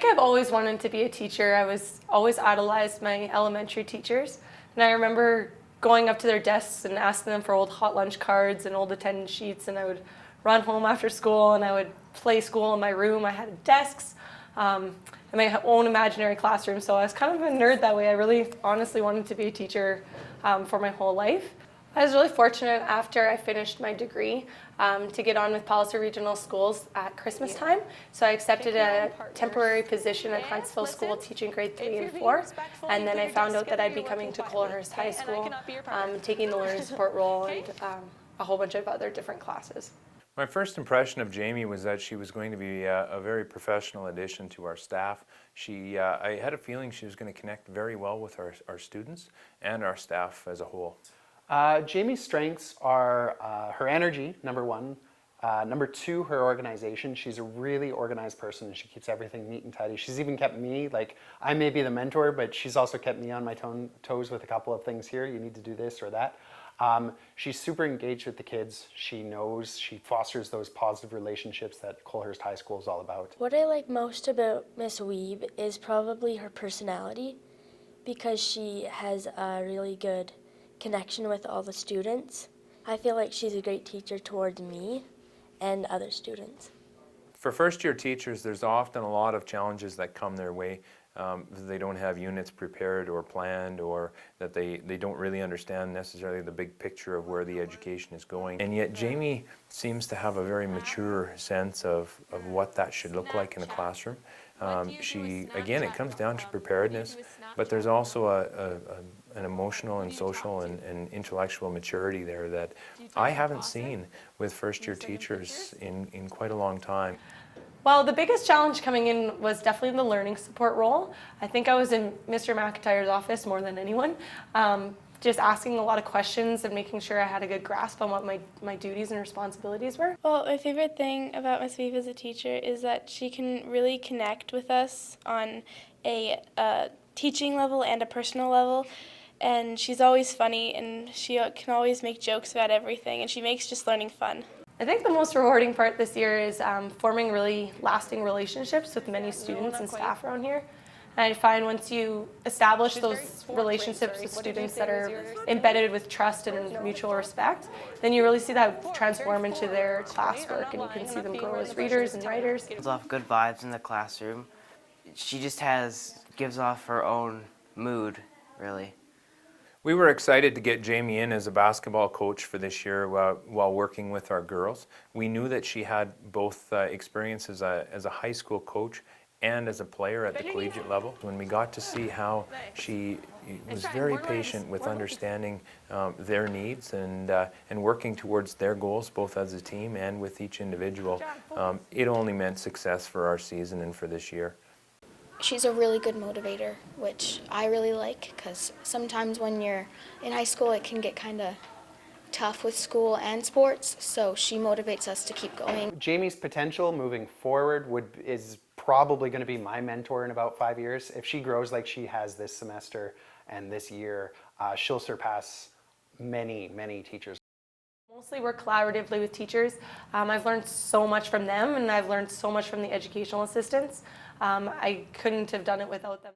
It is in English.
I've always wanted to be a teacher. I was always idolized my elementary teachers. And I remember going up to their desks and asking them for old hot lunch cards and old attendance sheets, and I would run home after school and I would play school in my room. I had desks and my own imaginary classroom, so I was kind of a nerd that way. I really honestly wanted to be a teacher for my whole life. I was really fortunate after I finished my degree to get on with Palliser Regional Schools at Christmas time. So I accepted a temporary position at Huntsville School teaching grade 3 and 4. And then I found out that I'd be coming to Coalhurst High School, taking the learning support role and a whole bunch of other different classes. My first impression of Jami was that she was going to be a very professional addition to our staff. I had a feeling she was going to connect very well with our students and our staff as a whole. Jami's strengths are her energy, number one. Number two, her organization. She's a really organized person and she keeps everything neat and tidy. She's even kept me, like, I may be the mentor, but she's also kept me on my toes with a couple of things here. You need to do this or that. She's super engaged with the kids. She fosters those positive relationships that Coalhurst High School is all about. What I like most about Miss Wiebe is probably her personality, because she has a really good connection with all the students. I feel like she's a great teacher towards me and other students. For first-year teachers, there's often a lot of challenges that come their way. They don't have units prepared or planned, or that they don't really understand necessarily the big picture of where the education is going. And yet Jami seems to have a very mature sense of what that should look like in the classroom. Again, it comes down to preparedness, but there's also an emotional and social and intellectual maturity there that I haven't seen with first-year teachers in quite a long time. Well, the biggest challenge coming in was definitely the learning support role. I think I was in Mr. McIntyre's office more than anyone, just asking a lot of questions and making sure I had a good grasp on what my duties and responsibilities were. Well, my favorite thing about Miss Wiebe as a teacher is that she can really connect with us on a teaching level and a personal level. And she's always funny, and she can always make jokes about everything, and she makes just learning fun. I think the most rewarding part this year is forming really lasting relationships with many students and staff around here. And I find once you establish those relationships with students that are embedded with trust and mutual respect, then you really see that transform into their classwork, and you can see them grow as readers and writers. Gives off good vibes in the classroom. She just gives off her own mood, really. We were excited to get Jami in as a basketball coach for this year while working with our girls. We knew that she had both experience as a high school coach and as a player at the collegiate level. When we got to see how she was very patient with understanding their needs and working towards their goals, both as a team and with each individual, it only meant success for our season and for this year. She's a really good motivator, which I really like, because sometimes when you're in high school it can get kind of tough with school and sports, so she motivates us to keep going. Jami's potential moving forward is probably going to be my mentor in about 5 years. If she grows like she has this semester and this year, she'll surpass many, many teachers. Mostly work collaboratively with teachers. I've learned so much from them, and I've learned so much from the educational assistants. I couldn't have done it without them.